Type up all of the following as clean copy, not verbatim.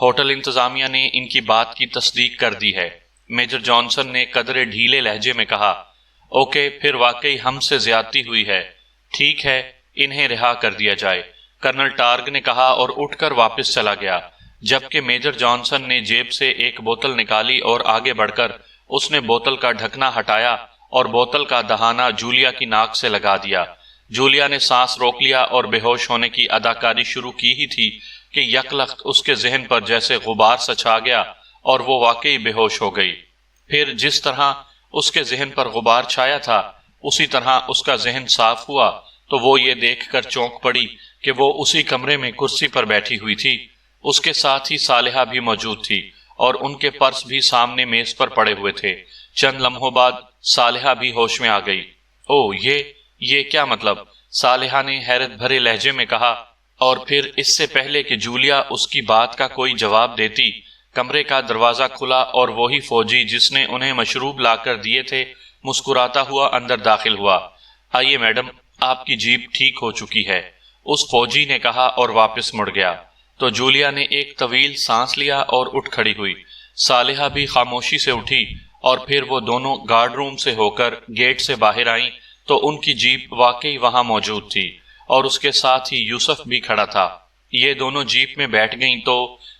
Hotel انتظامیہ نے ان کی بات کی تصدیق کر دی ہے۔ میجر جانسن نے قدرے ڈھیلے لہجے میں کہا، اوکے، پھر واقعی ہم سے زیادتی ہوئی ہے، ٹھیک ہے، انہیں رہا کر دیا جائے، کرنل ٹارگ نے کہا اور اٹھ کر واپس چلا گیا، جبکہ میجر جانسن نے جیب سے ایک بوتل نکالی اور آگے بڑھ کر اس نے بوتل کا ڈھکنا ہٹایا اور بوتل کا دہانہ جولیا کی ناک سے لگا دیا۔ جولیا نے سانس روک لیا اور بے ہوش ہونے کی اداکاری شروع کی ہی تھی کہ یکلخت اس کے ذہن پر جیسے غبار سا چھا گیا اور وہ واقعی بے ہوش ہو گئی۔ پھر جس طرح اس کے ذہن پر غبار چھایا تھا اسی طرح اس کا ذہن صاف ہوا تو وہ یہ دیکھ کر چونک پڑی کہ وہ اسی کمرے میں کرسی پر بیٹھی ہوئی تھی، اس کے ساتھ ہی صالحہ بھی موجود تھی اور ان کے پرس بھی سامنے میز پر پڑے ہوئے تھے۔ چند لمحوں بعد صالحہ بھی ہوش میں آ گئی۔ او یہ کیا مطلب؟ صالحہ نے حیرت بھرے لہجے میں کہا، اور پھر اس سے پہلے کہ جولیا اس کی بات کا کوئی جواب دیتی، کمرے کا دروازہ کھلا اور وہی فوجی جس نے انہیں مشروب لا کر دیے تھے مسکراتا ہوا اندر داخل ہوا۔ آئیے میڈم، آپ کی جیپ ٹھیک ہو چکی ہے، اس فوجی نے کہا اور واپس مڑ گیا۔ تو جولیا نے ایک طویل سانس لیا اور اٹھ کھڑی ہوئی۔ صالحہ بھی خاموشی سے اٹھی اور پھر وہ دونوں گارڈ روم سے ہو کر گیٹ سے باہر آئیں تو ان کی جیپ واقعی وہاں موجود تھی اور اس کے ساتھ ہی یوسف بھی کھڑا تھا۔ یہ دونوں جیپ میں بیٹھ گئیں تو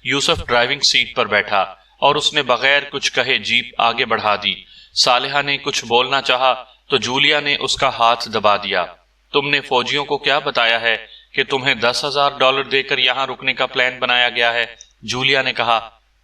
یوسف ڈرائیونگ سیٹ پر بیٹھا اور اس نے بغیر کچھ کہے جیپ آگے بڑھا دی۔ صالحہ نے کچھ بولنا چاہا تو جولیا نے اس کا ہاتھ دبا دیا۔ تم نے فوجیوں کو کیا بتایا ہے کہ تمہیں $10,000 دے کر یہاں رکنے کا پلان بنایا گیا ہے؟ جولیا نے کہا،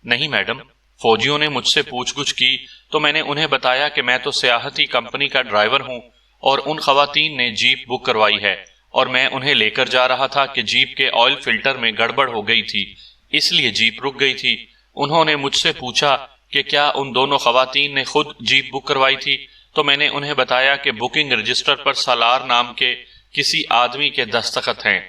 نہیں میڈم، فوجیوں نے مجھ سے پوچھ گچھ کی تو میں نے انہیں بتایا کہ میں تو سیاحتی کمپنی کا ڈرائیور ہوں اور ان خواتین نے جیپ بک کروائی ہے اور میں انہیں لے کر جا رہا تھا کہ جیپ کے آئل فلٹر میں گڑبڑ ہو گئی تھی، اس لیے جیپ رک گئی تھی۔ انہوں نے مجھ سے پوچھا کہ کیا ان دونوں خواتین نے خود جیپ بک کروائی تھی تو میں نے انہیں بتایا کہ بکنگ رجسٹر پر سالار نام کے کسی آدمی کے دستخط ہیں۔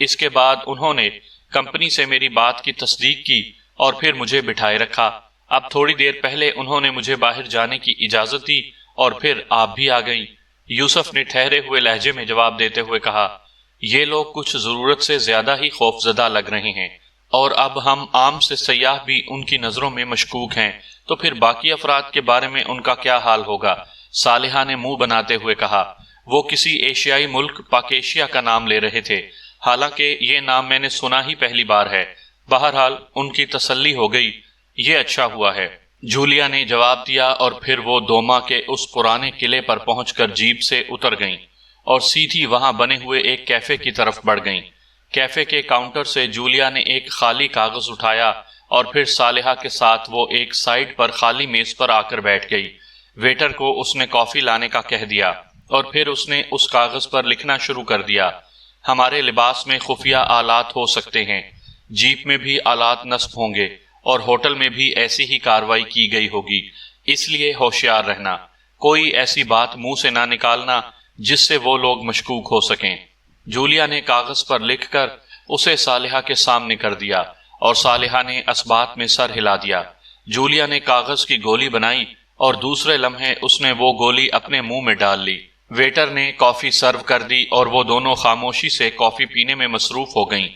اس کے بعد انہوں نے کمپنی سے میری بات کی تصدیق کی اور پھر مجھے بٹھائے رکھا۔ اب تھوڑی دیر پہلے انہوں نے مجھے باہر جانے کی اجازت دی اور پھر آپ بھی آ گئیں۔ یوسف نے ٹھہرے ہوئے لہجے میں جواب دیتے ہوئے کہا، یہ لوگ کچھ ضرورت سے زیادہ ہی خوفزدہ لگ رہے ہیں اور اب ہم عام سے سیاح بھی ان کی نظروں میں مشکوک ہیں، تو پھر باقی افراد کے بارے میں ان کا کیا حال ہوگا؟ صالحہ نے منہ بناتے ہوئے کہا، وہ کسی ایشیائی ملک پاکیشیا کا نام لے رہے تھے، حالانکہ یہ نام میں نے سنا ہی پہلی بار ہے۔ بہرحال ان کی تسلی ہو گئی، یہ اچھا ہوا ہے، جولیا نے جواب دیا، اور پھر وہ دوما کے اس پرانے قلعے پر پہنچ کر جیپ سے اتر گئیں اور سیدھی وہاں بنے ہوئے ایک کیفے کی طرف بڑھ گئیں۔ کیفے کے کاؤنٹر سے جولیا نے ایک خالی کاغذ اٹھایا اور پھر صالحہ کے ساتھ وہ ایک سائڈ پر خالی میز پر آ کر بیٹھ گئی۔ ویٹر کو اس نے کافی لانے کا کہہ دیا اور پھر اس نے اس کاغذ پر لکھنا شروع کر دیا، ہمارے لباس میں خفیہ آلات ہو سکتے ہیں، جیپ میں بھی آلات نصب ہوں گے اور ہوٹل میں بھی ایسی ہی کاروائی کی گئی ہوگی، اس لیے ہوشیار رہنا، کوئی ایسی بات منہ سے نہ نکالنا جس سے وہ لوگ مشکوک ہو سکیں۔ جولیا نے کاغذ پر لکھ کر اسے صالحہ کے سامنے کر دیا اور صالحہ نے اسبات میں سر ہلا دیا۔ جولیا نے کاغذ کی گولی بنائی اور دوسرے لمحے اس نے وہ گولی اپنے منہ میں ڈال لی۔ ویٹر نے کافی سرو کر دی اور وہ دونوں خاموشی سے کافی پینے میں مصروف ہو گئیں۔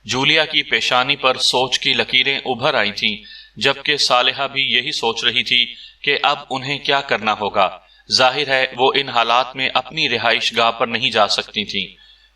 جولیا کی پیشانی پر سوچ کی لکیریں ابھر آئی تھیں، جبکہ صالحہ بھی یہی سوچ رہی تھی کہ اب انہیں کیا کرنا ہوگا۔ ظاہر ہے وہ ان حالات میں اپنی رہائش گاہ پر نہیں جا سکتی تھیں۔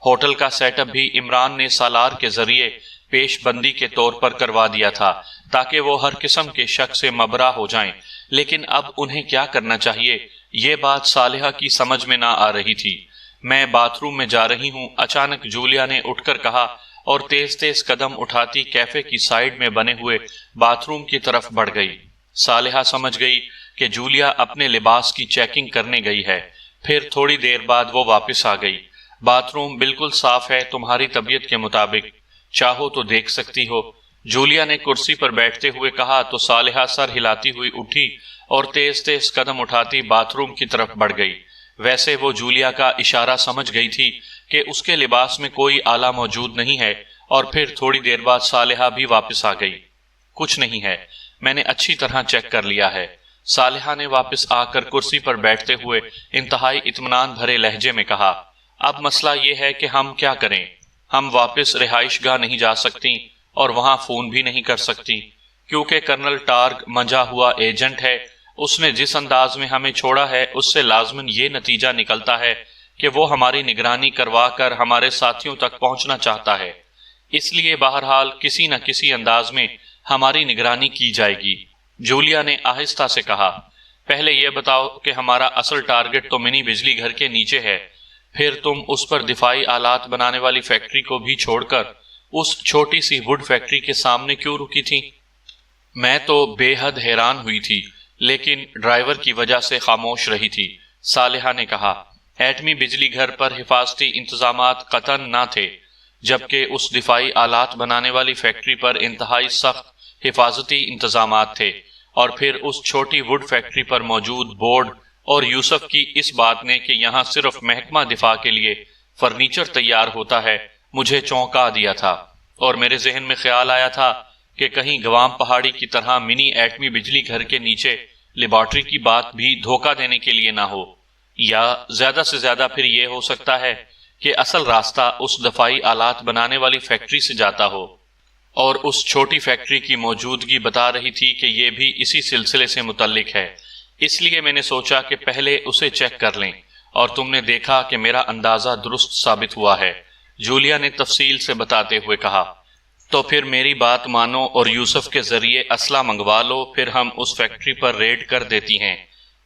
ہوٹل کا سیٹ اپ بھی عمران نے سالار کے ذریعے پیش بندی کے طور پر کروا دیا تھا تاکہ وہ ہر قسم کے شک سے مبرا ہو جائیں، لیکن اب انہیں کیا کرنا چاہیے یہ بات صالحہ کی سمجھ میں نہ آ رہی تھی۔ میں باتھ روم میں جا رہی ہوں، اچانک جولیا نے اٹھ کر کہا اور تیز تیز قدم اٹھاتی کیفے کی سائیڈ میں بنے ہوئے باتھ روم کی طرف بڑھ گئی۔ صالحہ سمجھ گئی کہ جولیا اپنے لباس کی چیکنگ کرنے گئی ہے، پھر تھوڑی دیر بعد وہ واپس آ گئی۔ باتھ روم بالکل صاف ہے، تمہاری طبیعت کے مطابق، چاہو تو دیکھ سکتی ہو، جولیا نے کرسی پر بیٹھتے ہوئے کہا تو صالحہ سر ہلاتی ہوئی اٹھی اور تیز تیز قدم اٹھاتی باتھ روم کی طرف بڑھ گئی۔ ویسے وہ جولیا کا اشارہ سمجھ گئی تھی کہ اس کے لباس میں کوئی آلہ موجود نہیں ہے، اور پھر تھوڑی دیر بعد صالحہ بھی واپس آ گئی۔ کچھ نہیں ہے، میں نے اچھی طرح چیک کر لیا ہے، صالحہ نے واپس آ کر کرسی پر بیٹھتے ہوئے انتہائی اطمینان بھرے لہجے میں کہا۔ اب مسئلہ یہ ہے کہ ہم کیا کریں؟ ہم واپس رہائش گاہ نہیں جا سکتی اور وہاں فون بھی نہیں کر سکتی، کیونکہ کرنل ٹارگ منجا ہوا ایجنٹ ہے۔ اس نے جس انداز میں ہمیں چھوڑا ہے اس سے لازماً یہ نتیجہ نکلتا ہے کہ وہ ہماری نگرانی کروا کر ہمارے ساتھیوں تک پہنچنا چاہتا ہے، اس لیے بہرحال کسی نہ کسی انداز میں ہماری نگرانی کی جائے گی۔ جولیا نے آہستہ سے کہا، پہلے یہ بتاؤ کہ ہمارا اصل ٹارگٹ تو منی بجلی گھر کے نیچے ہے، پھر تم اس پر دفاعی آلات بنانے والی فیکٹری کو بھی چھوڑ کر اس چھوٹی سی ووڈ فیکٹری کے سامنے کیوں رکی تھی؟ میں تو بے حد حیران ہوئی تھی، لیکن ڈرائیور کی وجہ سے خاموش رہی تھی۔ صالحہ نے کہا، ایٹمی بجلی گھر پر حفاظتی انتظامات قطعاً نہ تھے، جبکہ اس دفاعی آلات بنانے والی فیکٹری پر انتہائی سخت حفاظتی انتظامات تھے، اور پھر اس چھوٹی ووڈ فیکٹری پر موجود بورڈ اور یوسف کی اس بات نے کہ یہاں صرف محکمہ دفاع کے لیے فرنیچر تیار ہوتا ہے مجھے چونکا دیا تھا، اور میرے ذہن میں خیال آیا تھا کہ کہیں گوام پہاڑی کی طرح منی ایٹمی بجلی گھر کے نیچے لیبارٹری کی بات بھی دھوکہ دینے کے لیے نہ ہو، یا زیادہ سے زیادہ پھر یہ ہو سکتا ہے کہ اصل راستہ اس دفاعی آلات بنانے والی فیکٹری سے جاتا ہو، اور اس چھوٹی فیکٹری کی موجودگی بتا رہی تھی کہ یہ بھی اسی سلسلے سے متعلق ہے۔ اس لیے میں نے سوچا کہ پہلے اسے چیک کر لیں، اور تم نے دیکھا کہ میرا اندازہ درست ثابت ہوا ہے، جولیا نے تفصیل سے بتاتے ہوئے کہا۔ تو پھر میری بات مانو اور یوسف کے ذریعے اسلحہ منگوا لو، پھر ہم اس فیکٹری پر ریڈ کر دیتی ہیں۔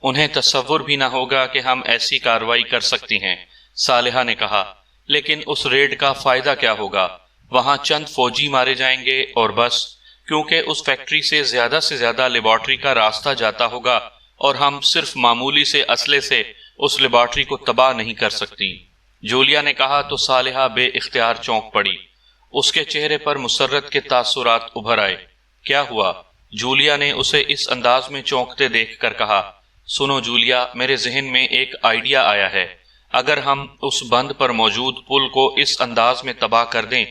انہیں تصور بھی نہ ہوگا کہ ہم ایسی کارروائی کر سکتی ہیں، صالحہ نے کہا۔ لیکن اس ریڈ کا فائدہ کیا ہوگا؟ وہاں چند فوجی مارے جائیں گے اور بس، کیونکہ اس فیکٹری سے زیادہ لیبارٹری کا راستہ جاتا ہوگا، اور ہم صرف معمولی سے اسلحے سے اس لیبارٹری کو تباہ نہیں کر سکتی۔ جولیا نے کہا تو صالحہ بے اختیار چونک پڑی۔ اس کے چہرے پر مسرت کے تاثرات ابھر آئے۔ کیا ہوا؟ جولیا نے اسے اس انداز میں چونکتے دیکھ کر کہا، سنو جولیا، میرے ذہن میں ایک آئیڈیا آیا ہے۔ اگر ہم اس بند پر موجود پل کو اس انداز میں تباہ کر دیں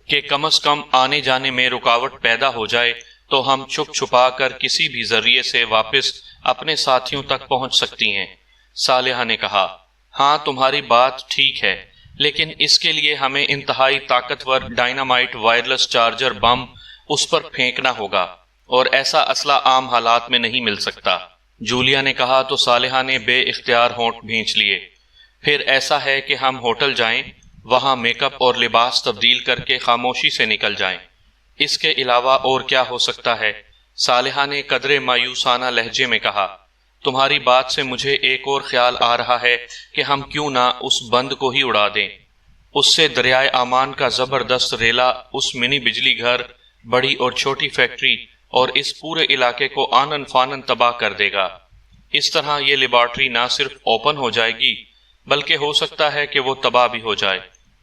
کہ کم از کم آنے جانے میں رکاوٹ پیدا ہو جائے، تو ہم چھپ چھپا کر کسی بھی ذریعے سے واپس اپنے ساتھیوں تک پہنچ سکتی ہیں۔ صالحہ نے کہا، ہاں تمہاری بات ٹھیک ہے، لیکن اس کے لیے ہمیں انتہائی طاقتور ڈائنامائٹ وائرلیس چارجر بم اس پر پھینکنا ہوگا، اور ایسا اسلحہ عام حالات میں نہیں مل سکتا۔ جولیا نے کہا تو صالحہ نے بے اختیار ہونٹ بھینچ لیے۔ پھر ایسا ہے کہ ہم ہوٹل جائیں، وہاں میک اپ اور لباس تبدیل کر کے خاموشی سے نکل جائیں۔ اس کے علاوہ اور کیا ہو سکتا ہے؟ صالحہ نے قدرے مایوسانہ لہجے میں کہا، تمہاری بات سے مجھے ایک اور خیال آ رہا ہے کہ ہم کیوں نہ اس بند کو ہی اڑا دیں۔ اس سے دریائے آمان کا زبردست ریلا اس منی بجلی گھر، بڑی اور چھوٹی فیکٹری اور اس پورے علاقے کو آنن فانن تباہ کر دے گا۔ اس طرح یہ لیبارٹری نہ صرف اوپن ہو جائے گی، بلکہ ہو سکتا ہے کہ وہ تباہ بھی ہو جائے۔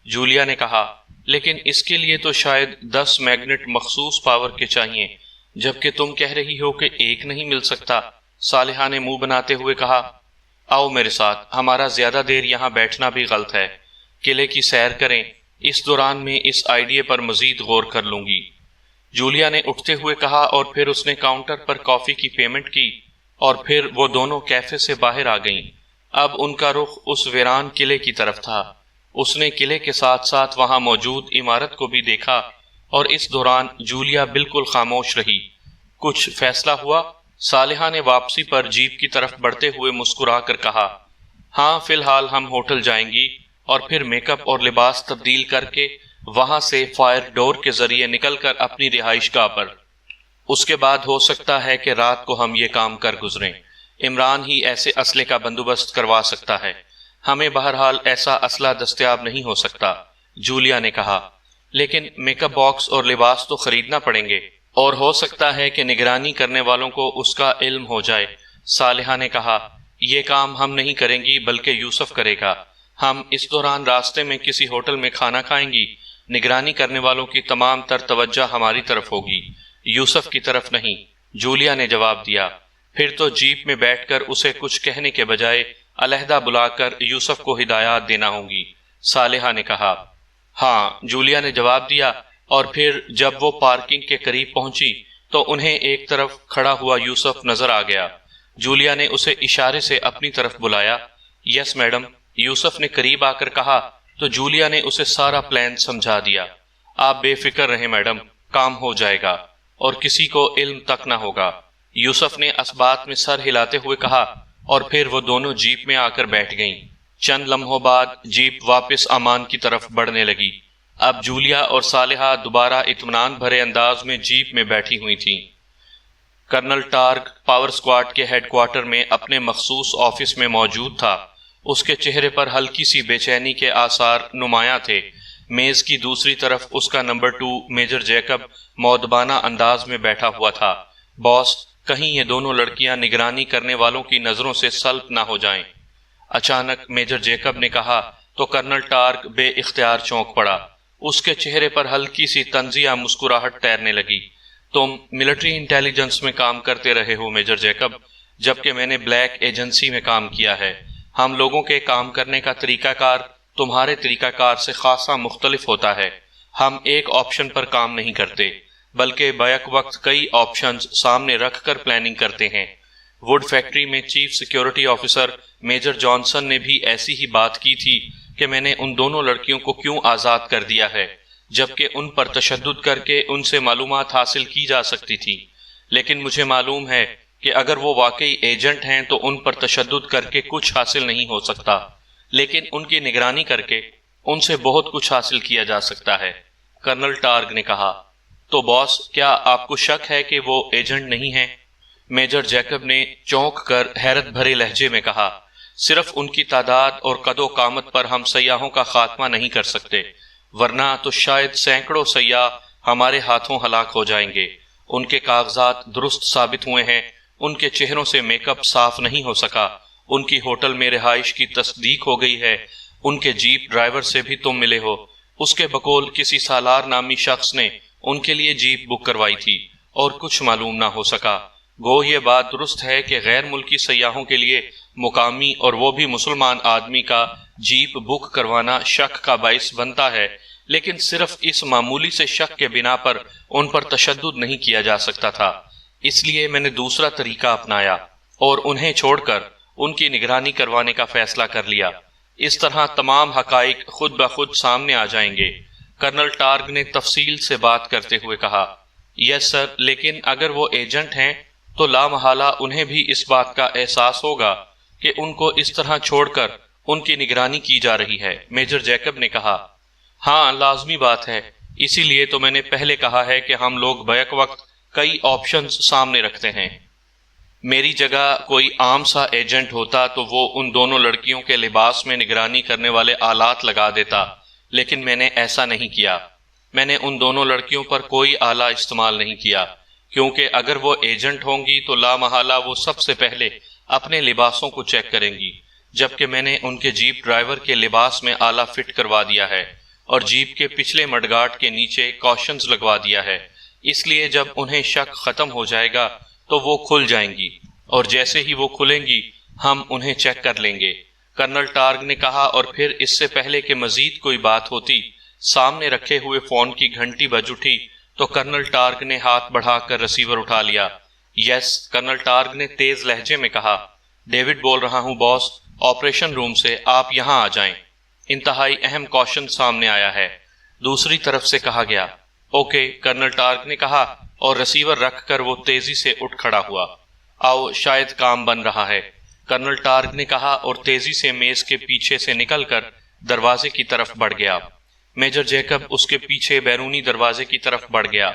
جولیا نے کہا، لیکن اس کے لیے تو شاید 10 میگنٹ مخصوص پاور کے چاہیے، جبکہ تم کہہ رہی ہو کہ ایک نہیں مل سکتا۔ صالحہ نے منہ بناتے ہوئے کہا، آؤ میرے ساتھ، ہمارا زیادہ دیر یہاں بیٹھنا بھی غلط ہے، قلعے کی سیر کریں، اس دوران میں اس آئیڈیا پر مزید غور کر لوں گی۔ جولیا نے اٹھتے ہوئے کہا، اور پھر اس نے کاؤنٹر پر کافی کی پیمنٹ کی، اور پھر وہ دونوں کیفے سے باہر آ گئیں۔ اب ان کا رخ اس ویران قلعے کی طرف تھا۔ اس نے قلعے کے ساتھ ساتھ وہاں موجود عمارت کو بھی دیکھا، اور اس دوران جولیا بالکل خاموش رہی۔ کچھ فیصلہ ہوا؟ صالحہ نے واپسی پر جیپ کی طرف بڑھتے ہوئے مسکرا کر کہا، ہاں فی الحال ہم ہوٹل جائیں گی، اور پھر میک اپ اور لباس تبدیل کر کے وہاں سے فائر ڈور کے ذریعے نکل کر اپنی رہائش گاہ پر۔ اس کے بعد ہو سکتا ہے کہ رات کو ہم یہ کام کر گزریں۔ عمران ہی ایسے اسلحے کا بندوبست کروا سکتا ہے، ہمیں بہرحال ایسا اسلحہ دستیاب نہیں ہو سکتا، جولیا نے کہا۔ لیکن میک اپ باکس اور لباس تو خریدنا پڑیں گے، اور ہو سکتا ہے کہ نگرانی کرنے والوں کو اس کا علم ہو جائے، صالحہ نے کہا۔ یہ کام ہم نہیں کریں گی بلکہ یوسف کرے گا۔ ہم اس دوران راستے میں کسی ہوٹل میں کھانا کھائیں گی۔ نگرانی کرنے والوں کی تمام تر توجہ ہماری طرف ہوگی، یوسف کی طرف نہیں، جولیا نے جواب دیا۔ پھر تو جیپ میں بیٹھ کر اسے کچھ کہنے کے بجائے علیحدہ بلا کر یوسف کو ہدایات دینا ہوں گی، صالحہ نے کہا۔ ہاں، جولیا نے جواب دیا، اور پھر جب وہ پارکنگ کے قریب پہنچی تو انہیں ایک طرف کھڑا ہوا یوسف نظر آ گیا۔ جولیا نے اسے اشارے سے اپنی طرف بلایا۔ یس میڈم، یوسف نے قریب آ کر کہا، تو جولیا نے اسے سارا پلان سمجھا دیا۔ آپ بے فکر رہیں میڈم، کام ہو جائے گا اور کسی کو علم تک نہ ہوگا۔ یوسف نے اس بات میں سر ہلاتے ہوئے کہا اور پھر وہ دونوں جیپ میں آ کر بیٹھ گئیں۔ چند لمحوں بعد جیپ واپس امان کی طرف بڑھنے لگی۔ اب جولیا اور صالحہ دوبارہ اطمینان بھرے انداز میں جیپ میں بیٹھی ہوئی تھیں۔ کرنل ٹارگ پاور اسکواڈ کے ہیڈ کوارٹر میں اپنے مخصوص آفس میں موجود تھا۔ اس کے چہرے پر ہلکی سی بے چینی کے آثار نمایاں تھے۔ میز کی دوسری طرف اس کا نمبر 2 میجر جیکب مؤدبانہ انداز میں بیٹھا ہوا تھا۔ باس، کہیں یہ دونوں لڑکیاں نگرانی کرنے والوں کی نظروں سے سلب نہ ہو جائیں۔ اچانک میجر جیکب نے کہا تو کرنل ٹارگ بے اختیار چونک پڑا۔ اس کے چہرے پر ہلکی سی طنزیہ مسکراہٹ تیرنے لگی۔ تم ملٹری انٹیلیجنس میں کام کرتے رہے ہو میجر جیکب، جبکہ میں نے بلیک ایجنسی میں کام کیا ہے۔ ہم لوگوں کے کام کرنے کا طریقہ کار تمہارے طریقہ کار سے خاصا مختلف ہوتا ہے۔ ہم ایک آپشن پر کام نہیں کرتے، بلکہ بیک وقت کئی آپشنز سامنے رکھ کر پلاننگ کرتے ہیں۔ ووڈ فیکٹری میں chief security officer major Johnson نے بھی ایسی ہی بات کی تھی کہ میں نے ان دونوں لڑکیوں کو کیوں آزاد کر دیا ہے، جبکہ ان پر تشدد کر کے ان سے معلومات حاصل کی جا سکتی تھی۔ لیکن مجھے معلوم ہے کہ اگر وہ واقعی ایجنٹ ہیں تو ان پر تشدد کر کے کچھ حاصل نہیں ہو سکتا، لیکن ان کی نگرانی کر کے ان سے بہت کچھ حاصل کیا جا سکتا ہے۔ کرنل ٹارگ نے کہا، تو باس، کیا آپ کو شک ہے کہ وہ ایجنٹ نہیں ہیں؟ میجر جیکب نے چونک کر حیرت بھرے لہجے میں کہا، صرف ان کی تعداد اور قد و قامت پر ہم سیاحوں کا خاتمہ نہیں کر سکتے، ورنہ تو شاید سینکڑوں سیاح ہمارے ہاتھوں ہلاک ہو جائیں گے۔ ان کے کاغذات درست ثابت ہوئے ہیں، ان کے چہروں سے میک اپ صاف نہیں ہو سکا، ان کی ہوٹل میں رہائش کی تصدیق ہو گئی ہے، ان کے جیپ ڈرائیور سے بھی تم ملے ہو۔ اس کے بقول کسی سالار نامی شخص نے ان کے لیے جیپ بک کروائی تھی اور کچھ معلوم نہ ہو سکا۔ گو یہ بات درست ہے کہ غیر ملکی سیاحوں کے لیے مقامی اور وہ بھی مسلمان آدمی کا جیپ بک کروانا شک کا باعث بنتا ہے، لیکن صرف اس معمولی سے شک کے بنا پر ان پر تشدد نہیں کیا جا سکتا تھا۔ اس لیے میں نے دوسرا طریقہ اپنایا اور انہیں چھوڑ کر ان کی نگرانی کروانے کا فیصلہ کر لیا۔ اس طرح تمام حقائق خود بخود سامنے آ جائیں گے۔ کرنل ٹارگ نے تفصیل سے بات کرتے ہوئے کہا، یس سر، لیکن اگر وہ ایجنٹ ہیں تو لامحالہ انہیں بھی اس بات کا احساس ہوگا کہ ان کو اس طرح چھوڑ کر ان کی نگرانی کی جا رہی ہے۔ میجر جیکب نے کہا، ہاں لازمی بات ہے، اسی لیے تو میں نے پہلے کہا ہے کہ ہم لوگ بیک وقت کئی آپشنز سامنے رکھتے ہیں۔ میری جگہ کوئی عام سا ایجنٹ ہوتا تو وہ ان دونوں لڑکیوں کے لباس میں نگرانی کرنے والے آلات لگا دیتا، لیکن میں نے ایسا نہیں کیا۔ میں نے ان دونوں لڑکیوں پر کوئی آلہ استعمال نہیں کیا، کیونکہ اگر وہ ایجنٹ ہوں گی تو لامحالہ وہ سب سے پہلے اپنے لباسوں کو چیک کریں گی، جبکہ میں نے ان کے جیپ ڈرائیور کے لباس میں آلہ فٹ کروا دیا ہے اور جیپ کے پچھلے مڈگارڈ کے نیچے کوشنز لگوا دیا ہے۔ اس لیے جب انہیں شک ختم ہو جائے گا تو وہ کھل جائیں گی، اور جیسے ہی وہ کھلیں گی ہم انہیں چیک کر لیں گے۔ کرنل ٹارگ نے کہا، اور پھر اس سے پہلے کہ مزید کوئی بات ہوتی، سامنے رکھے ہوئے فون کی گھنٹی بج اٹھی تو کرنل ٹارگ نے ہاتھ بڑھا کر ریسیور اٹھا لیا۔ یس، کرنل ٹارگ نے تیز لہجے میں کہا، ڈیوڈ بول رہا ہوں باس، آپریشن روم سے، آپ یہاں آ جائیں، انتہائی اہم کوشچن سامنے آیا ہے۔ دوسری طرف سے کہا گیا، اوکے، کرنل ٹارگ نے کہا، اور ریسیور رکھ کر وہ تیزی سے اٹھ کھڑا ہوا۔ آؤ، شاید کام بن رہا ہے، کرنل ٹارگ نے کہا اور تیزی سے میز کے پیچھے سے نکل کر دروازے کی طرف بڑھ گیا۔ میجر جیکب اس کے پیچھے بیرونی دروازے کی طرف بڑھ گیا۔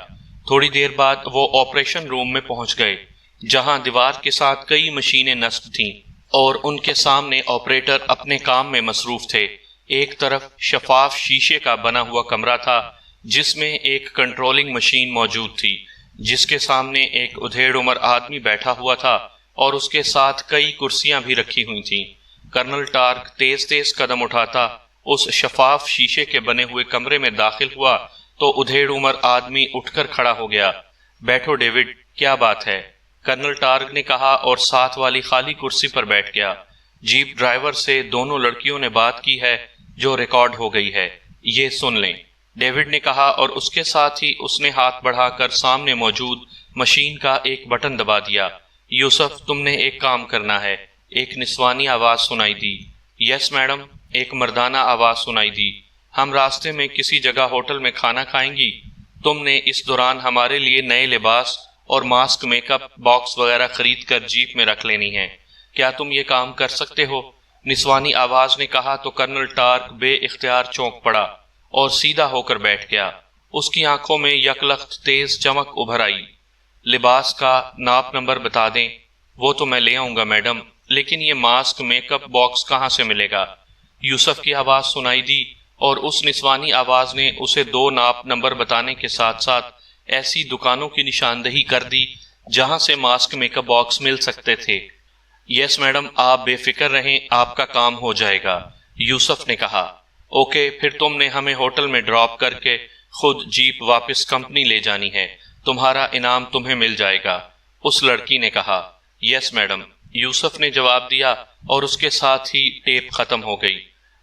تھوڑی دیر بعد وہ آپریشن روم میں پہنچ گئے، جہاں دیوار کے ساتھ کئی مشینیں نصب تھیں اور ان کے سامنے آپریٹر اپنے کام میں مصروف تھے۔ ایک طرف شفاف شیشے کا بنا ہوا کمرہ تھا جس میں ایک کنٹرولنگ مشین موجود تھی، جس کے سامنے ایک ادھیڑ عمر آدمی بیٹھا ہوا تھا اور اس کے ساتھ کئی کرسیاں بھی رکھی ہوئی تھیں۔ کرنل ٹارک تیز تیز قدم اٹھاتا اس شفاف شیشے کے بنے ہوئے کمرے میں داخل ہوا تو ادھیڑ عمر آدمی اٹھ کر کھڑا ہو گیا۔ بیٹھو ڈیوڈ، کیا بات ہے؟ کرنل ٹارگ نے کہا اور ساتھ والی خالی کرسی پر بیٹھ گیا۔ جیپ ڈرائیور سے دونوں لڑکیوں نے بات کی ہے جو ریکارڈ ہو گئی ہے، یہ سن لیں، ڈیوڈ نے کہا، اور اس کے ساتھ ہی اس نے ہاتھ بڑھا کر سامنے موجود مشین کا ایک بٹن دبا دیا۔ یوسف، تم نے ایک کام کرنا ہے، ایک نسوانی آواز سنائی دی۔ یس میڈم، ایک مردانہ آواز سنائی دی۔ ہم راستے میں کسی جگہ ہوٹل میں کھانا کھائیں گی؟ تم نے اس دوران ہمارے لیے نئے لباس اور ماسک میک اپ باکس وغیرہ خرید کر جیپ میں رکھ لینی ہے. کیا تم یہ کام کر سکتے ہو؟ نسوانی آواز نے کہا تو کرنل ٹارک بے اختیار چونک پڑا اور سیدھا ہو کر بیٹھ گیا. اس کی آنکھوں میں یکلخت تیز چمک ابھر آئی. لباس کا ناپ نمبر بتا دیں. وہ تو میں لے آؤں گا میڈم، لیکن یہ ماسک میک اپ باکس کہاں سے ملے گا؟ یوسف کی آواز سنائی دی اور اس نسوانی آواز نے اسے 2 ناپ نمبر بتانے کے ساتھ ساتھ ایسی دکانوں کی نشاندہی کر دی جہاں سے ماسک میک اپ باکس مل سکتے تھے. یس میڈم، آپ بے فکر رہیں، آپ کا کام ہو جائے گا، یوسف نے کہا. اوکے، پھر تم نے ہمیں ہوٹل میں ڈراپ کر کے خود جیپ واپس کمپنی لے جانی ہے. تمہارا انعام تمہیں مل جائے گا، اس لڑکی نے کہا. یس میڈم، یوسف نے جواب دیا اور اس کے ساتھ ہی ٹیپ ختم ہو گئی.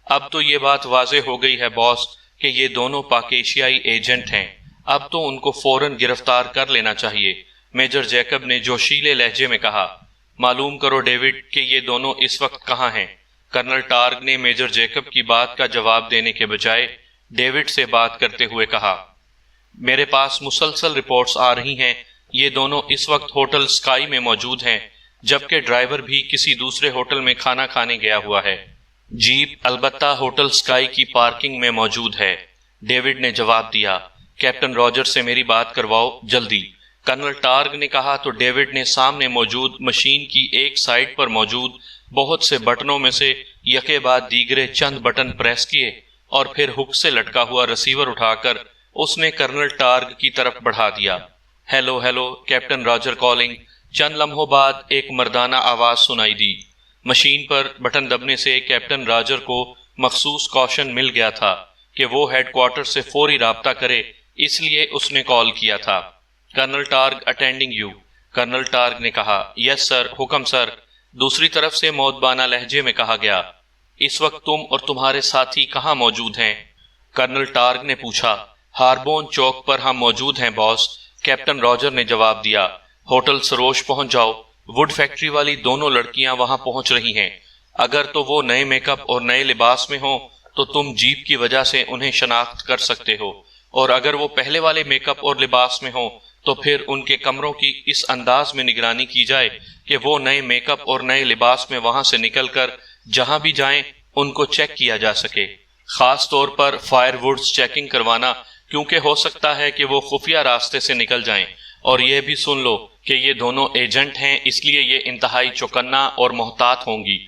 اب تو یہ بات واضح ہو گئی ہے باس کہ یہ دونوں پاک ایشیائی ایجنٹ ہیں. اب تو ان کو فوراً گرفتار کر لینا چاہیے، میجر جیکب نے جوشیلے لہجے میں کہا. معلوم کرو ڈیوڈ کہ یہ دونوں اس وقت کہاں ہیں. کرنل ٹارگ نے میجر جیکب کی بات کا جواب دینے کے بجائے ڈیوڈ سے بات کرتے ہوئے کہا. میرے پاس مسلسل رپورٹس آ رہی ہیں یہ دونوں اس وقت ہوٹل سکائی میں موجود ہیں، جبکہ ڈرائیور بھی کسی دوسرے ہوٹل میں کھانا کھانے گیا ہوا ہے. جیپ البتہ ہوٹل سکائی کی پارکنگ میں موجود ہے، ڈیوڈ نے جواب دیا. کیپٹن راجر سے میری بات کرواؤ جلدی، کرنل ٹارگ نے کہا تو ڈیوڈ نے سامنے موجود مشین کی ایک سائڈ پر موجود بہت سے بٹنوں میں سے یکے بعد دیگرے چند بٹن پریس کیے اور پھر ہک سے لٹکا ہوا ریسیور اٹھا کر اس نے کرنل ٹارگ کی طرف بڑھا دیا. Hello hello, captain Roger calling. چند لمحوں بعد ایک مردانہ آواز سنائی دی. مشین پر بٹن دبنے سے کیپٹن راجر کو مخصوص کوشن مل گیا تھا کہ وہ ہیڈ کوارٹر سے فوری رابطہ کرے، اس لیے اس نے کال کیا تھا. کرنل ٹارگ اٹینڈنگ یو، کرنل ٹارگ نے کہا. یس سر، حکم سر، دوسری طرف سے مودبانہ لہجے میں کہا گیا. اس وقت تم اور تمہارے ساتھی کہاں موجود ہیں؟ کرنل ٹارگ نے پوچھا. ہاربون چوک پر ہم موجود ہیں باس، کیپٹن راجر نے جواب دیا. ہوٹل سروش پہنچ جاؤ، ووڈ فیکٹری والی دونوں لڑکیاں وہاں پہنچ رہی ہیں. اگر تو وہ نئے میک اپ اور نئے لباس میں ہوں تو تم جیپ کی وجہ سے انہیں شناخت کر سکتے ہو، اور اگر وہ پہلے والے میک اپ اور لباس میں ہوں تو پھر ان کے کمروں کی اس انداز میں نگرانی کی جائے کہ وہ نئے میک اپ اور نئے لباس میں وہاں سے نکل کر جہاں بھی جائیں ان کو چیک کیا جا سکے. خاص طور پر فائر ووڈز چیکنگ کروانا، کیونکہ ہو سکتا ہے کہ وہ خفیہ راستے سے نکل جائیں. اور یہ بھی سن لو کہ یہ دونوں ایجنٹ ہیں، اس لیے یہ انتہائی چوکنا اور محتاط ہوں گی.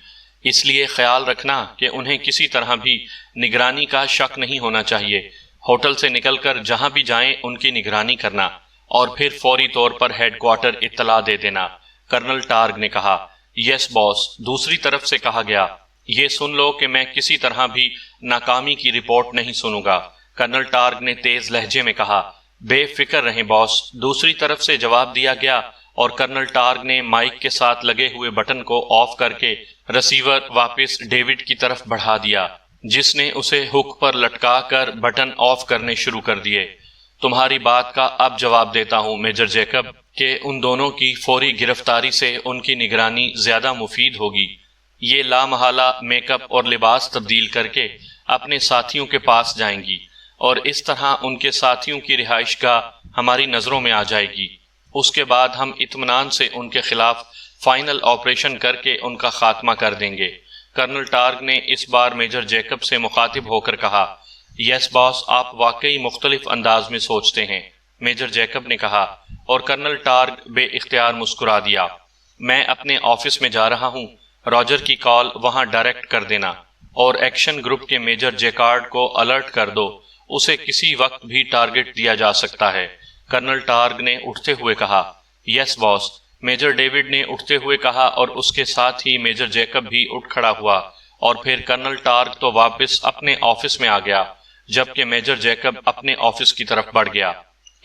اس لیے خیال رکھنا کہ انہیں کسی طرح بھی نگرانی کا شک نہیں ہونا چاہیے. ہوٹل سے نکل کر جہاں بھی جائیں ان کی نگرانی کرنا اور پھر فوری طور پر ہیڈ کوارٹر اطلاع دے دینا، کرنل ٹارگ نے کہا. یس باس، دوسری طرف سے کہا گیا. یہ سن لو کہ میں کسی طرح بھی ناکامی کی رپورٹ نہیں سنوں گا، کرنل ٹارگ نے تیز لہجے میں کہا. بے فکر رہیں باس، دوسری طرف سے جواب دیا گیا اور کرنل ٹارگ نے مائک کے ساتھ لگے ہوئے بٹن کو آف کر کے ریسیور واپس ڈیوڈ کی طرف بڑھا دیا، جس نے اسے ہک پر لٹکا کر بٹن آف کرنے شروع کر دیے. تمہاری بات کا اب جواب دیتا ہوں میجر جیکب کہ ان دونوں کی فوری گرفتاری سے ان کی نگرانی زیادہ مفید ہوگی. یہ لامحالہ میک اپ اور لباس تبدیل کر کے اپنے ساتھیوں کے پاس جائیں گی اور اس طرح ان کے ساتھیوں کی رہائش گاہ ہماری نظروں میں آ جائے گی. اس کے بعد ہم اطمینان سے ان کے خلاف فائنل آپریشن کر کے ان کا خاتمہ کر دیں گے. کرنل ٹارگ نے اس بار میجر جیکب سے مخاطب ہو کر کہا. یس باس، آپ واقعی مختلف انداز میں سوچتے ہیں، میجر جیکب نے کہا، اور کرنل ٹارگ بے اختیار مسکرا دیا. میں اپنے آفس میں جا رہا ہوں، راجر کی کال وہاں ڈائریکٹ کر دینا اور ایکشن گروپ کے میجر جیکارڈ کو الرٹ کر دو، اسے کسی وقت بھی ٹارگٹ دیا جا سکتا ہے، کرنل ٹارگ نے اٹھتے ہوئے کہا. یس باس، میجر ڈیوڈ نے اٹھتے ہوئے کہا اور اس کے ساتھ ہی میجر جیکب بھی اٹھ کھڑا ہوا اور پھر کرنل ٹارگ تو واپس اپنے آفس میں آ گیا جبکہ میجر جیکب اپنے آفس کی طرف بڑھ گیا.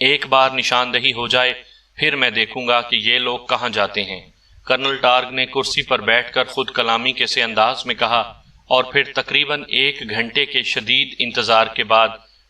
ایک بار نشاندہی ہو جائے پھر میں دیکھوں گا کہ یہ لوگ کہاں جاتے ہیں، کرنل ٹارگ نے کرسی پر بیٹھ کر خود کلامی کے سے انداز میں کہا. اور پھر تقریباً 1 گھنٹے کے شدید انتظار کے بعد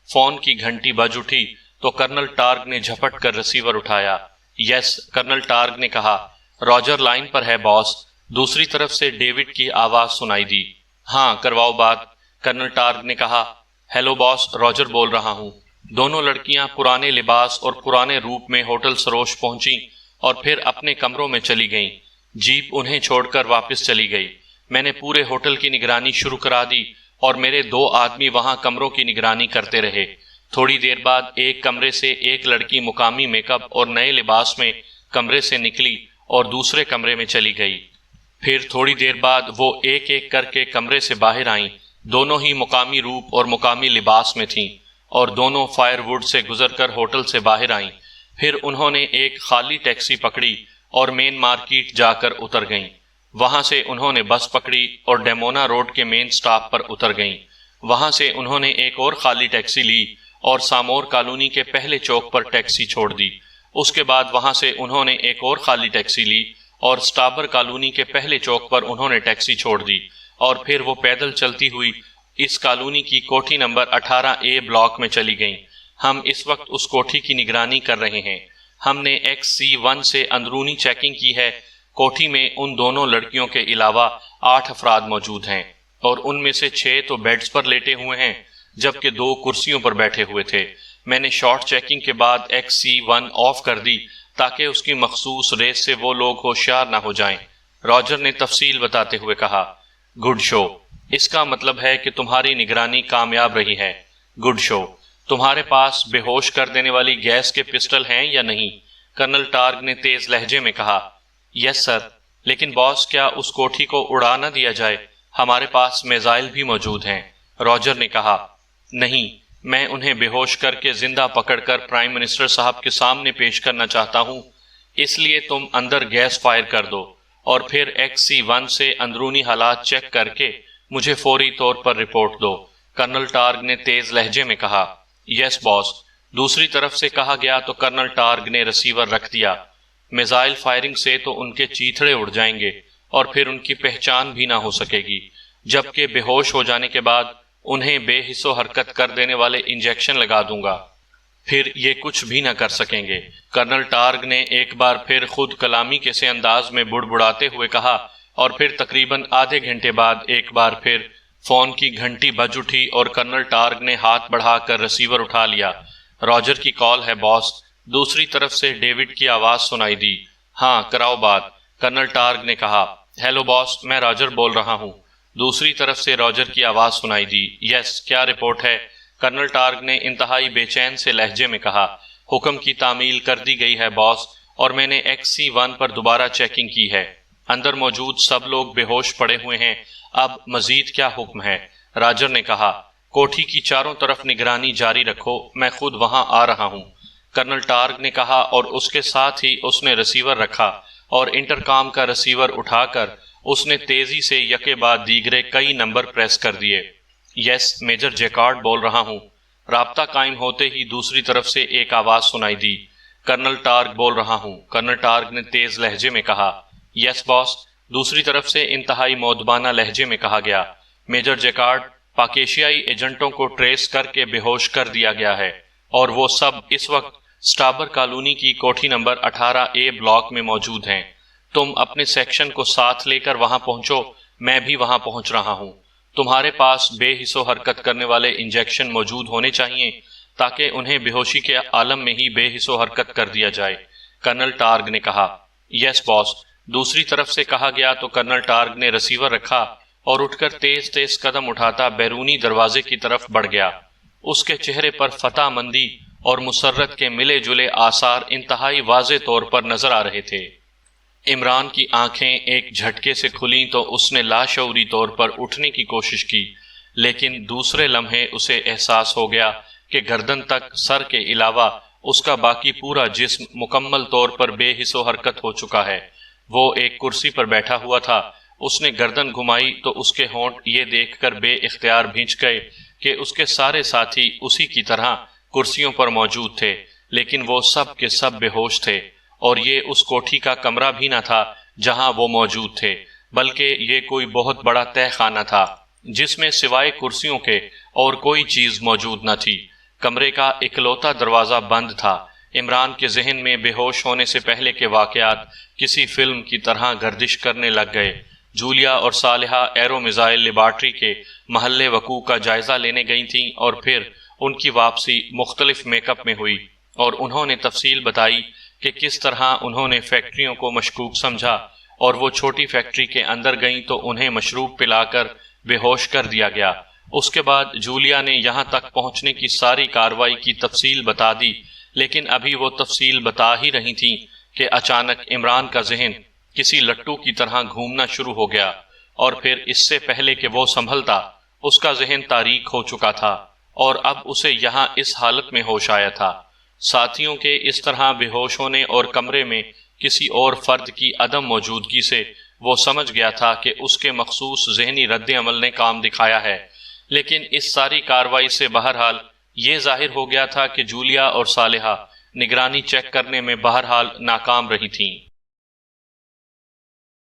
فون کی گھنٹی بج اٹھی تو کرنل ٹارگ نے جھپٹ کر ریسیور اٹھایا. یس، کرنل ٹارگ نے کہا. راجر لائن پر ہے باس، دوسری طرف سے ڈیوڈ کی آواز سنائی دی. ہاں کرواؤ بات، کرنل ٹارگ نے کہا. ہیلو باس، راجر بول رہا ہوں. دونوں لڑکیاں پرانے لباس اور پرانے روپ میں ہوٹل سروش پہنچیں اور پھر اپنے کمروں میں چلی گئیں۔ جیپ انہیں چھوڑ کر واپس چلی گئی۔ میں نے پورے ہوٹل کی نگرانی شروع کرا دی اور میرے 2 آدمی وہاں کمروں کی نگرانی کرتے رہے۔ تھوڑی دیر بعد ایک کمرے سے ایک لڑکی مقامی میک اپ اور نئے لباس میں کمرے سے نکلی اور دوسرے کمرے میں چلی گئی۔ پھر تھوڑی دیر بعد وہ ایک ایک کر کے کمرے سے باہر آئیں۔ دونوں ہی مقامی روپ اور مقامی لباس میں تھیں اور دونوں فائر ووڈ سے گزر کر ہوٹل سے باہر آئیں۔ پھر انہوں نے ایک خالی ٹیکسی پکڑی اور مین مارکیٹ جا کر اتر گئیں۔ وہاں سے انہوں نے بس پکڑی اور ڈیمونا روڈ کے مین سٹاپ پر اتر گئیں۔ وہاں سے انہوں نے ایک اور خالی ٹیکسی لی اور سامور کالونی کے پہلے چوک پر ٹیکسی چھوڑ دی۔ اس کے بعد وہاں سے انہوں نے ایک اور خالی ٹیکسی لی اور سٹابر کالونی کے پہلے چوک پر انہوں نے ٹیکسی چھوڑ دی اور پھر وہ پیدل چلتی ہوئی اس کالونی کی کوٹھی نمبر 18A بلاک میں چلی گئیں۔ ہم اس وقت اس کوٹھی کی نگرانی کر رہے ہیں۔ ہم نے XC1 سے اندرونی چیکنگ کی ہے۔ کوٹھی میں ان دونوں لڑکیوں کے علاوہ 8 افراد موجود ہیں اور ان میں سے 6 تو بیڈز پر لیٹے ہوئے ہیں جبکہ 2 کرسیوں پر بیٹھے ہوئے تھے۔ میں نے شارٹ چیکنگ کے بعد XC1 آف کر دی تاکہ اس کی مخصوص ریس سے وہ لوگ ہوشیار نہ ہو جائیں۔ راجر نے تفصیل بتاتے ہوئے کہا، گڈ شو، اس کا مطلب ہے کہ تمہاری نگرانی کامیاب رہی ہے۔ گڈ شو، تمہارے پاس بے ہوش کر دینے والی گیس کے پسٹل ہیں یا نہیں؟ کرنل ٹارگ نے تیز لہجے میں کہا۔ یس سر، لیکن باس کیا اس کوٹھی کو اڑا نہ دیا جائے؟ ہمارے پاس میزائل بھی موجود ہیں۔ راجر نے کہا، نہیں، میں انہیں بے ہوش کر کے زندہ پکڑ کر پرائم منسٹر صاحب کے سامنے پیش کرنا چاہتا ہوں، اس لیے تم اندر گیس فائر کر دو اور پھر XC1 سے اندرونی حالات چیک کر کے مجھے فوری طور پر رپورٹ دو۔ کرنل ٹارگ نے تیز لہجے میں کہا۔ یس باس۔ دوسری طرف سے کہا گیا تو کرنل ٹارگ نے ریسیور رکھ دیا۔ میزائل فائرنگ سے تو ان کے چیتھڑے اڑ جائیں گے اور پھر ان کی پہچان بھی نہ ہو سکے گی، جبکہ بے ہوش ہو جانے کے بعد انہیں بے حس و حرکت کر دینے والے انجیکشن لگا دوں گا، پھر یہ کچھ بھی نہ کر سکیں گے۔ کرنل ٹارگ نے ایک بار پھر خود کلامی کے سے انداز میں بڑبڑاتے ہوئے کہا اور پھر تقریباً آدھے گھنٹے بعد ایک بار پھر فون کی گھنٹی بج اٹھی اور کرنل ٹارگ نے ہاتھ بڑھا کر ریسیور اٹھا لیا۔ راجر کی کال ہے باس۔ دوسری طرف سے ڈیوڈ کی آواز سنائی دی۔ ہاں کراؤ بات، کرنل ٹارگ نے کہا۔ ہیلو باس، میں راجر بول رہا ہوں۔ دوسری طرف سے راجر کی آواز سنائی دی۔ یس، کیا رپورٹ ہے؟ کرنل ٹارگ نے انتہائی بے چین سے لہجے میں کہا۔ حکم کی تعمیل کر دی گئی ہے باس، اور میں نے XC1 پر دوبارہ چیکنگ کی ہے۔ اندر موجود سب لوگ بے ہوش پڑے ہوئے ہیں۔ اب مزید کیا حکم ہے؟ راجر نے کہا۔ کوٹھی کی چاروں طرف نگرانی جاری رکھو، میں خود وہاں آ رہا ہوں، کرنل ٹارگ نے کہا، اور اس کے ساتھ ہی اس نے ریسیور رکھا اور انٹرکام کا ریسیور اٹھا کر اس نے تیزی سے یکے بعد دیگرے کئی نمبر پریس کر دیے۔ یس، میجر جیکارڈ بول رہا ہوں۔ رابطہ قائم ہوتے ہی دوسری طرف سے ایک آواز سنائی دی۔ کرنل ٹارگ بول رہا ہوں، کرنل ٹارگ نے تیز لہجے میں کہا۔ یس باس، دوسری طرف سے انتہائی مؤدبانہ لہجے میں کہا گیا۔ میجر جیکارڈ، پاکیشیائی ایجنٹوں کو ٹریس کر کے بے ہوش کر دیا گیا ہے اور وہ سب اس وقت سٹابر کالونی کی کوٹھی نمبر 18A بلاک میں موجود ہیں۔ تم اپنے سیکشن کو ساتھ لے کر وہاں پہنچو، میں بھی وہاں پہنچ رہا ہوں۔ تمہارے پاس بے حس و حرکت کرنے والے انجیکشن موجود ہونے چاہیے تاکہ انہیں بے ہوشی کے عالم میں ہی بے حس و حرکت کر دیا جائے، کرنل ٹارگ نے کہا۔ یس باس، دوسری طرف سے کہا گیا تو کرنل ٹارگ نے ریسیور رکھا اور اٹھ کر تیز تیز قدم اٹھاتا بیرونی دروازے کی طرف بڑھ گیا۔ اس کے چہرے پر فتح مندی اور مسرت کے ملے جلے آثار انتہائی واضح طور پر نظر آ رہے تھے۔ عمران کی آنکھیں ایک جھٹکے سے کھلیں تو اس نے لاشعوری طور پر اٹھنے کی کوشش کی، لیکن دوسرے لمحے اسے احساس ہو گیا کہ گردن تک سر کے علاوہ اس کا باقی پورا جسم مکمل طور پر بے حس و حرکت ہو چکا ہے۔ وہ ایک کرسی پر بیٹھا ہوا تھا۔ اس نے گردن گھمائی تو اس کے ہونٹ یہ دیکھ کر بے اختیار بھینچ گئے کہ اس کے سارے ساتھی اسی کی طرح کرسیوں پر موجود تھے، لیکن وہ سب کے سب بے ہوش تھے، اور یہ اس کوٹھی کا کمرہ بھی نہ تھا جہاں وہ موجود تھے، بلکہ یہ کوئی بہت بڑا تہہ خانہ تھا جس میں سوائے کرسیوں کے اور کوئی چیز موجود نہ تھی۔ کمرے کا اکلوتا دروازہ بند تھا۔ عمران کے ذہن میں بے ہوش ہونے سے پہلے کے واقعات کسی فلم کی طرح گردش کرنے لگ گئے۔ جولیا اور صالحہ ایرو میزائل لیبارٹری کے محل وقوع کا جائزہ لینے گئی تھیں اور پھر ان کی واپسی مختلف میک اپ میں ہوئی اور انہوں نے تفصیل بتائی کہ کس طرح انہوں نے فیکٹریوں کو مشکوک سمجھا اور وہ چھوٹی فیکٹری کے اندر گئیں تو انہیں مشروب پلا کر بے ہوش کر دیا گیا۔ اس کے بعد جولیا نے یہاں تک پہنچنے کی ساری کارروائی کی تفصیل بتا دی، لیکن ابھی وہ تفصیل بتا ہی رہی تھیں کہ اچانک عمران کا ذہن کسی لٹو کی طرح گھومنا شروع ہو گیا، اور پھر اس سے پہلے کہ وہ سنبھلتا اس کا ذہن تاریک ہو چکا تھا اور اب اسے یہاں اس حالت میں ہوش آیا تھا۔ ساتھیوں کے اس طرح بے ہوش ہونے اور کمرے میں کسی اور فرد کی عدم موجودگی سے وہ سمجھ گیا تھا کہ اس کے مخصوص ذہنی رد عمل نے کام دکھایا ہے، لیکن اس ساری کارروائی سے بہرحال یہ ظاہر ہو گیا تھا کہ جولیا اور صالحہ نگرانی چیک کرنے میں بہرحال ناکام رہی تھیں۔